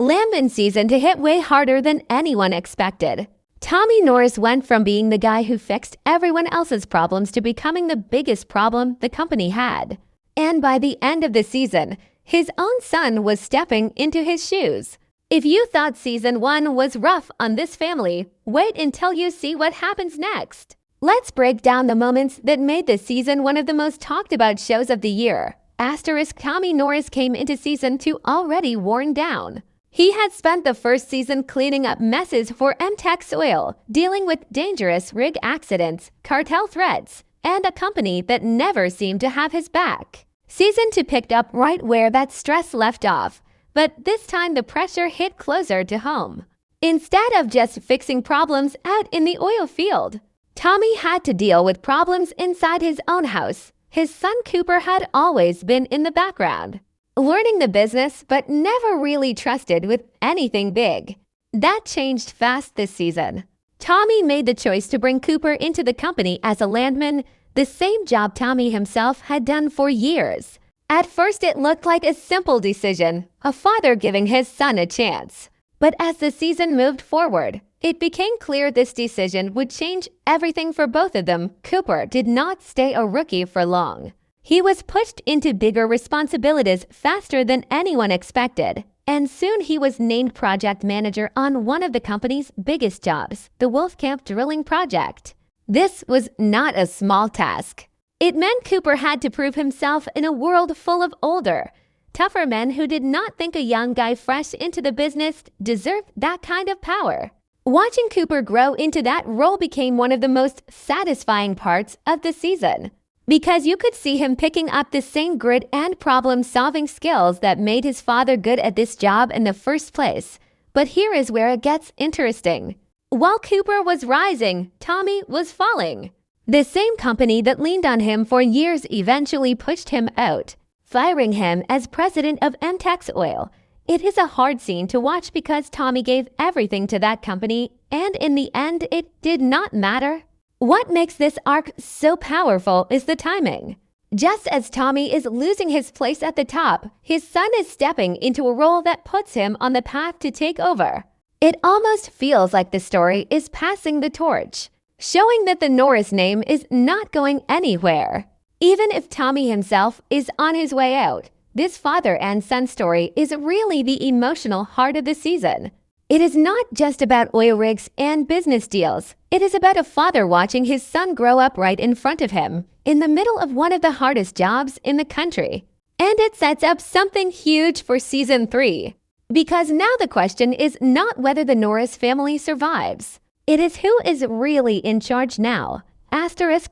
Landman season to hit way harder than anyone expected. Tommy Norris went from being the guy who fixed everyone else's problems to becoming the biggest problem the company had. And by the end of the season, his own son was stepping into his shoes. If you thought season 1 was rough on this family, wait until you see what happens next. Let's break down the moments that made this season one of the most talked about shows of the year. Tommy Norris came into season 2 already worn down. He had spent the first season cleaning up messes for MTEX Oil, dealing with dangerous rig accidents, cartel threats, and a company that never seemed to have his back. Season 2 picked up right where that stress left off, but this time the pressure hit closer to home. Instead of just fixing problems out in the oil field, Tommy had to deal with problems inside his own house. His son Cooper had always been in the background, learning the business but never really trusted with anything big. That changed fast this season. Tommy made the choice to bring Cooper into the company as a landman, the same job Tommy himself had done for years. At first it looked like a simple decision, a father giving his son a chance. But as the season moved forward, it became clear this decision would change everything for both of them. Cooper did not stay a rookie for long. He was pushed into bigger responsibilities faster than anyone expected, and soon he was named project manager on one of the company's biggest jobs, the Wolfcamp drilling project. This was not a small task. It meant Cooper had to prove himself in a world full of older, tougher men who did not think a young guy fresh into the business deserved that kind of power. Watching Cooper grow into that role became one of the most satisfying parts of the season, because you could see him picking up the same grit and problem-solving skills that made his father good at this job in the first place. But here is where it gets interesting. While Cooper was rising, Tommy was falling. The same company that leaned on him for years eventually pushed him out, firing him as president of MTEX Oil. It is a hard scene to watch because Tommy gave everything to that company, and in the end, it did not matter. What makes this arc so powerful is the timing. Just as Tommy is losing his place at the top, his son is stepping into a role that puts him on the path to take over. It almost feels like the story is passing the torch, showing that the Norris name is not going anywhere. Even if Tommy himself is on his way out, this father and son story is really the emotional heart of the season. It is not just about oil rigs and business deals. It is about a father watching his son grow up right in front of him, in the middle of one of the hardest jobs in the country. And it sets up something huge for season 3. Because now the question is not whether the Norris family survives. It is who is really in charge now.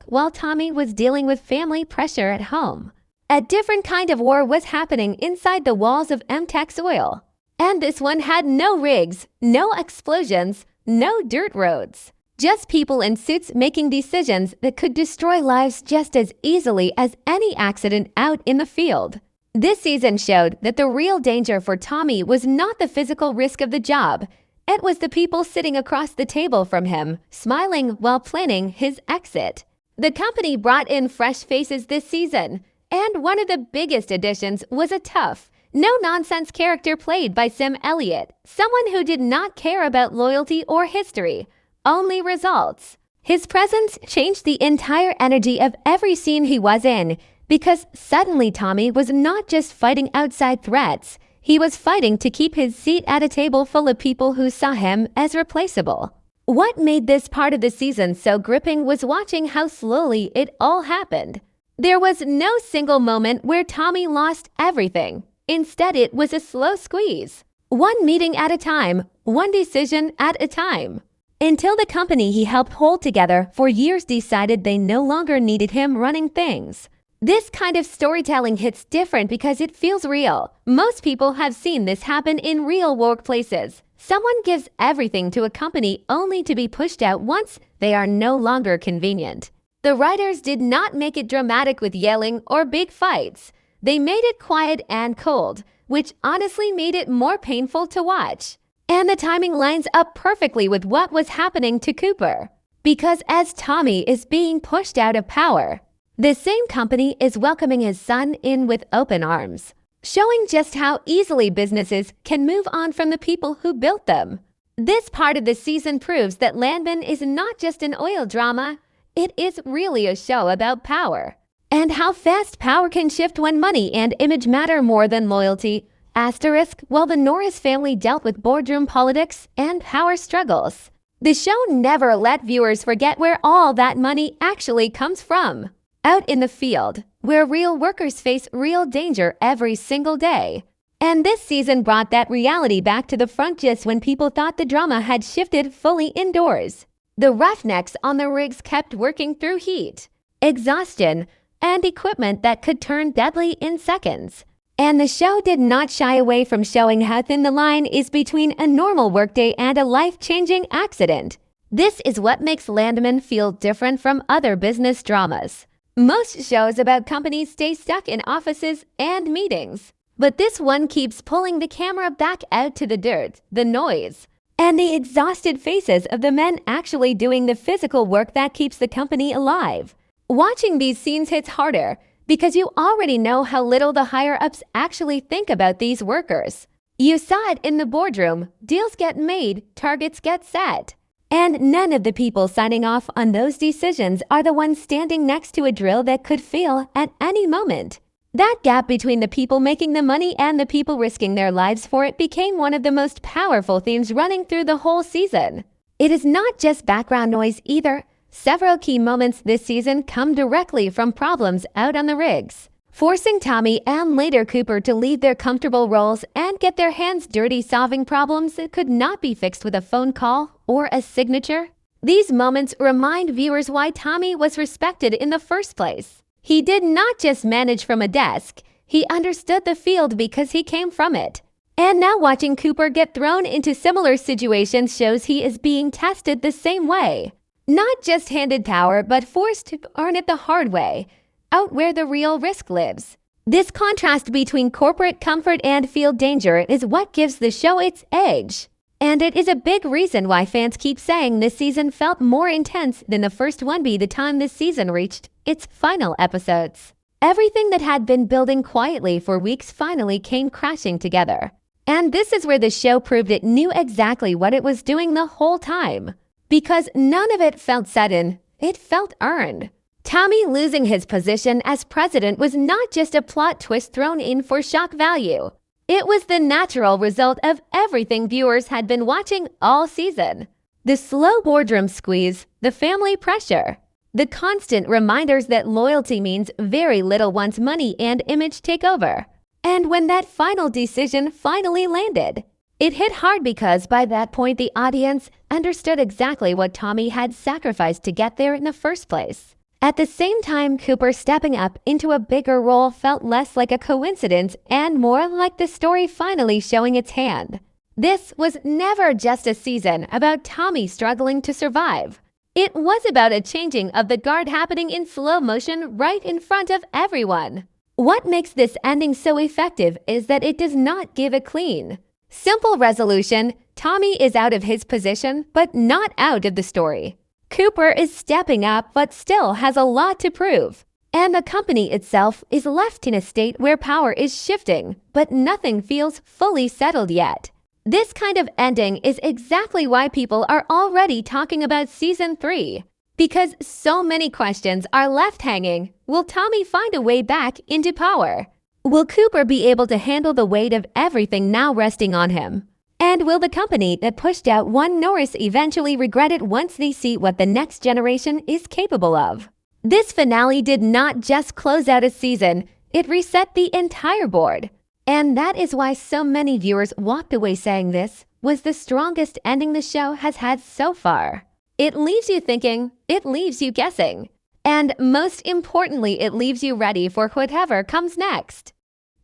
While Tommy was dealing with family pressure at home. A different kind of war was happening inside the walls of MTEX Oil. And this one had no rigs, no explosions, no dirt roads. Just people in suits making decisions that could destroy lives just as easily as any accident out in the field. This season showed that the real danger for Tommy was not the physical risk of the job. It was the people sitting across the table from him, smiling while planning his exit. The company brought in fresh faces this season, and one of the biggest additions was a tough, no-nonsense character played by Sam Elliott, someone who did not care about loyalty or history, only results. His presence changed the entire energy of every scene he was in, because suddenly Tommy was not just fighting outside threats. He was fighting to keep his seat at a table full of people who saw him as replaceable. What made this part of the season so gripping was watching how slowly it all happened. There was no single moment where Tommy lost everything. Instead, it was a slow squeeze. One meeting at a time, one decision at a time. Until the company he helped hold together for years decided they no longer needed him running things. This kind of storytelling hits different because it feels real. Most people have seen this happen in real workplaces. Someone gives everything to a company only to be pushed out once they are no longer convenient. The writers did not make it dramatic with yelling or big fights. They made it quiet and cold, which honestly made it more painful to watch. And the timing lines up perfectly with what was happening to Cooper. Because as Tommy is being pushed out of power, the same company is welcoming his son in with open arms. showing just how easily businesses can move on from the people who built them. This part of the season proves that Landman is not just an oil drama, it is really a show about power. And how fast power can shift when money and image matter more than loyalty. Asterisk, while the Norris family dealt with boardroom politics and power struggles, the show never let viewers forget where all that money actually comes from. Out in the field, where real workers face real danger every single day. And this season brought that reality back to the front just when people thought the drama had shifted fully indoors. The roughnecks on the rigs kept working through heat, exhaustion, and equipment that could turn deadly in seconds. And the show did not shy away from showing how thin the line is between a normal workday and a life-changing accident. This is what makes Landman feel different from other business dramas. Most shows about companies stay stuck in offices and meetings, but this one keeps pulling the camera back out to the dirt, the noise, and the exhausted faces of the men actually doing the physical work that keeps the company alive. Watching these scenes hits harder because you already know how little the higher-ups actually think about these workers. You saw it in the boardroom. Deals get made, targets get set. And none of the people signing off on those decisions are the ones standing next to a drill that could fail at any moment. That gap between the people making the money and the people risking their lives for it became one of the most powerful themes running through the whole season. It is not just background noise either. Several key moments this season come directly from problems out on the rigs, forcing Tommy and later Cooper to leave their comfortable roles and get their hands dirty solving problems that could not be fixed with a phone call or a signature. These moments remind viewers why Tommy was respected in the first place. He did not just manage from a desk, he understood the field because he came from it. And now watching Cooper get thrown into similar situations shows he is being tested the same way. Not just handed power, but forced to earn it the hard way, out where the real risk lives. This contrast between corporate comfort and field danger is what gives the show its edge. And it is a big reason why fans keep saying this season felt more intense than the first one by the time this season reached its final episodes. Everything that had been building quietly for weeks finally came crashing together. And this is where the show proved it knew exactly what it was doing the whole time. Because none of it felt sudden, it felt earned. Tommy losing his position as president was not just a plot twist thrown in for shock value. It was the natural result of everything viewers had been watching all season. The slow boardroom squeeze, the family pressure, the constant reminders that loyalty means very little once money and image take over. And when that final decision finally landed, it hit hard because by that point the audience understood exactly what Tommy had sacrificed to get there in the first place. At the same time, Cooper stepping up into a bigger role felt less like a coincidence and more like the story finally showing its hand. This was never just a season about Tommy struggling to survive. It was about a changing of the guard happening in slow motion right in front of everyone. What makes this ending so effective is that it does not give a clean, simple resolution. Tommy is out of his position, but not out of the story. Cooper is stepping up, but still has a lot to prove. And the company itself is left in a state where power is shifting, but nothing feels fully settled yet. This kind of ending is exactly why people are already talking about Season 3. Because so many questions are left hanging. Will Tommy find a way back into power? Will Cooper be able to handle the weight of everything now resting on him? And will the company that pushed out one Norris eventually regret it once they see what the next generation is capable of? This finale did not just close out a season, it reset the entire board. And that is why so many viewers walked away saying this was the strongest ending the show has had so far. It leaves you thinking, it leaves you guessing. And most importantly, it leaves you ready for whatever comes next.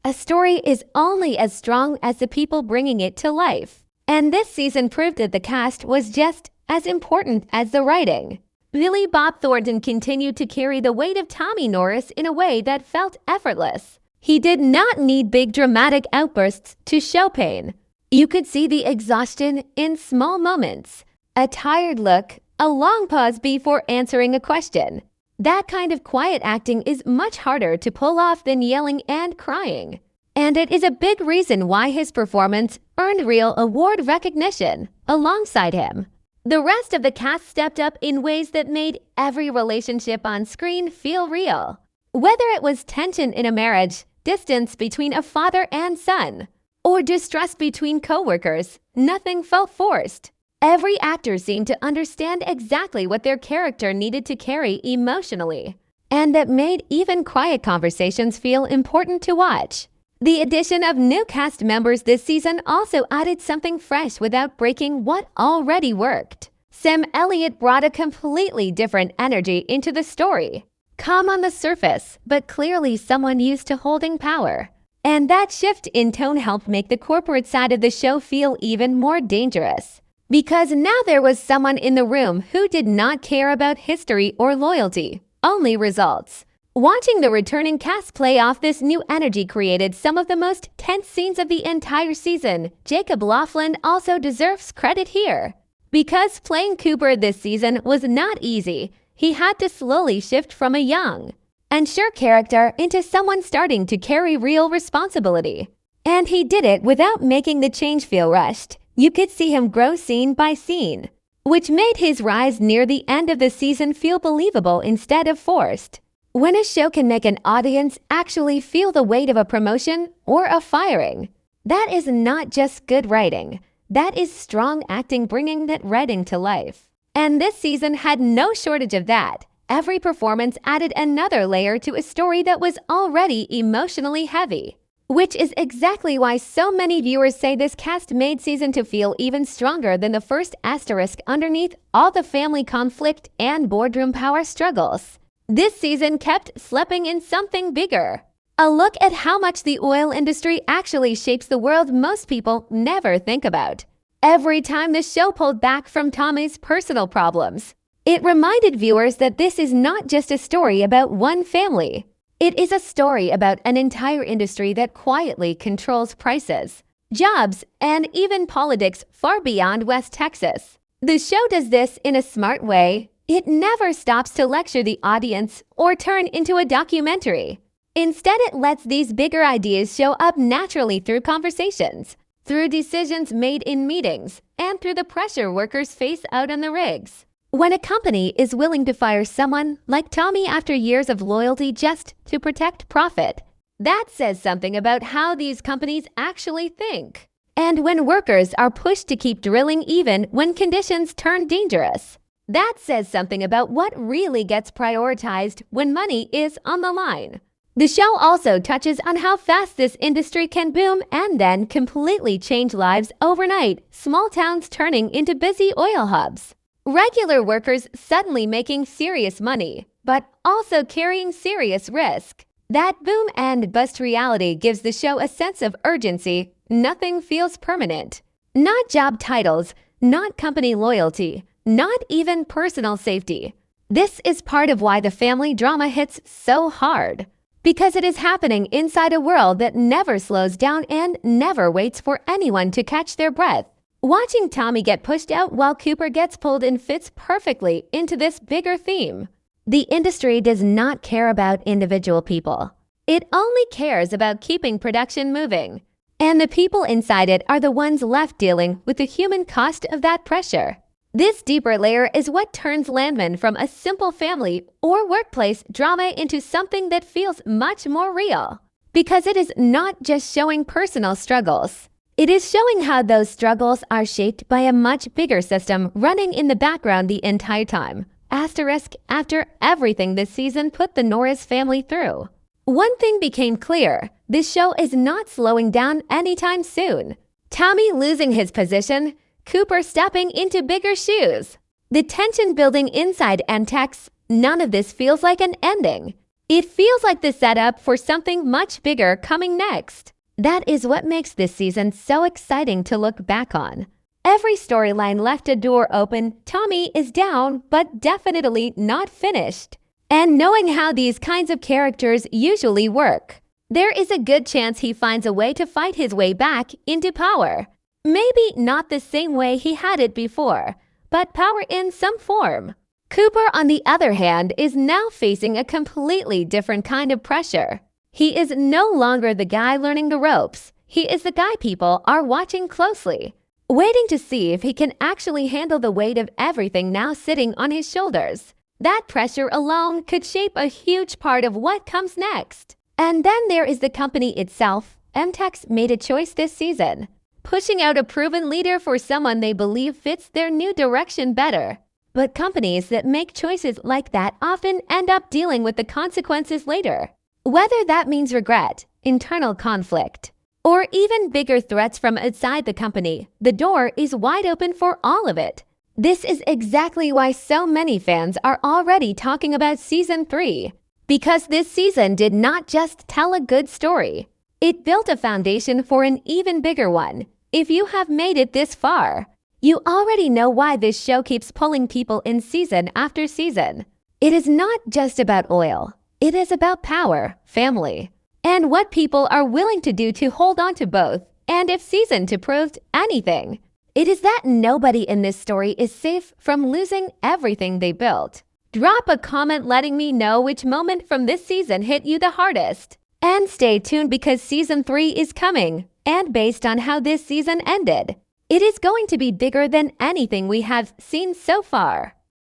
A story is only as strong as the people bringing it to life. And this season proved that the cast was just as important as the writing. Billy Bob Thornton continued to carry the weight of Tommy Norris in a way that felt effortless. He did not need big dramatic outbursts to show pain. You could see the exhaustion in small moments. A tired look, a long pause before answering a question. That kind of quiet acting is much harder to pull off than yelling and crying. And it is a big reason why his performance earned real award recognition alongside him. The rest of the cast stepped up in ways that made every relationship on screen feel real. Whether it was tension in a marriage, distance between a father and son, or distrust between coworkers, nothing felt forced. Every actor seemed to understand exactly what their character needed to carry emotionally, and that made even quiet conversations feel important to watch. The addition of new cast members this season also added something fresh without breaking what already worked. Sam Elliott brought a completely different energy into the story. Calm on the surface, but clearly someone used to holding power. And that shift in tone helped make the corporate side of the show feel even more dangerous. Because now there was someone in the room who did not care about history or loyalty, only results. Watching the returning cast play off this new energy created some of the most tense scenes of the entire season. Jacob Laughlin also deserves credit here. Because playing Cooper this season was not easy, he had to slowly shift from a young, unsure character into someone starting to carry real responsibility. And he did it without making the change feel rushed. You could see him grow scene by scene, which made his rise near the end of the season feel believable instead of forced. When a show can make an audience actually feel the weight of a promotion or a firing, that is not just good writing. That is strong acting bringing that writing to life. And this season had no shortage of that. Every performance added another layer to a story that was already emotionally heavy. Which is exactly why so many viewers say this cast made season 2 feel even stronger than the first asterisk underneath all the family conflict and boardroom power struggles. This season kept slipping in something bigger. A look at how much the oil industry actually shapes the world most people never think about. Every time the show pulled back from Tommy's personal problems, it reminded viewers that this is not just a story about one family. It is a story about an entire industry that quietly controls prices, jobs, and even politics far beyond West Texas. The show does this in a smart way. It never stops to lecture the audience or turn into a documentary. Instead, it lets these bigger ideas show up naturally through conversations, through decisions made in meetings, and through the pressure workers face out on the rigs. When a company is willing to fire someone like Tommy after years of loyalty just to protect profit, that says something about how these companies actually think. And when workers are pushed to keep drilling even when conditions turn dangerous, that says something about what really gets prioritized when money is on the line. The show also touches on how fast this industry can boom and then completely change lives overnight, small towns turning into busy oil hubs. Regular workers suddenly making serious money, but also carrying serious risk. That boom and bust reality gives the show a sense of urgency. Nothing feels permanent. Not job titles, not company loyalty, not even personal safety. This is part of why the family drama hits so hard. Because it is happening inside a world that never slows down and never waits for anyone to catch their breath. Watching Tommy get pushed out while Cooper gets pulled in fits perfectly into this bigger theme. The industry does not care about individual people. It only cares about keeping production moving. And the people inside it are the ones left dealing with the human cost of that pressure. This deeper layer is what turns Landman from a simple family or workplace drama into something that feels much more real. Because it is not just showing personal struggles. It is showing how those struggles are shaped by a much bigger system running in the background the entire time. Asterisk after everything this season put the Norris family through. One thing became clear. This show is not slowing down anytime soon. Tommy losing his position, Cooper stepping into bigger shoes. The tension building inside MTEX, none of this feels like an ending. It feels like the setup for something much bigger coming next. That is what makes this season so exciting to look back on. Every storyline left a door open. Tommy is down, but definitely not finished. And knowing how these kinds of characters usually work, there is a good chance he finds a way to fight his way back into power. Maybe not the same way he had it before, but power in some form. Cooper, on the other hand, is now facing a completely different kind of pressure. He is no longer the guy learning the ropes. He is the guy people are watching closely, waiting to see if he can actually handle the weight of everything now sitting on his shoulders. That pressure alone could shape a huge part of what comes next. And then there is the company itself. MTech's made a choice this season, pushing out a proven leader for someone they believe fits their new direction better. But companies that make choices like that often end up dealing with the consequences later. Whether that means regret, internal conflict, or even bigger threats from outside the company, the door is wide open for all of it. This is exactly why so many fans are already talking about Season 3. Because this season did not just tell a good story. It built a foundation for an even bigger one. If you have made it this far, you already know why this show keeps pulling people in season after season. It is not just about oil. It is about power, family, and what people are willing to do to hold on to both. And if Season 2 proved anything, it is that nobody in this story is safe from losing everything they built. Drop a comment letting me know which moment from this season hit you the hardest. And stay tuned because Season 3 is coming. And based on how this season ended, it is going to be bigger than anything we have seen so far.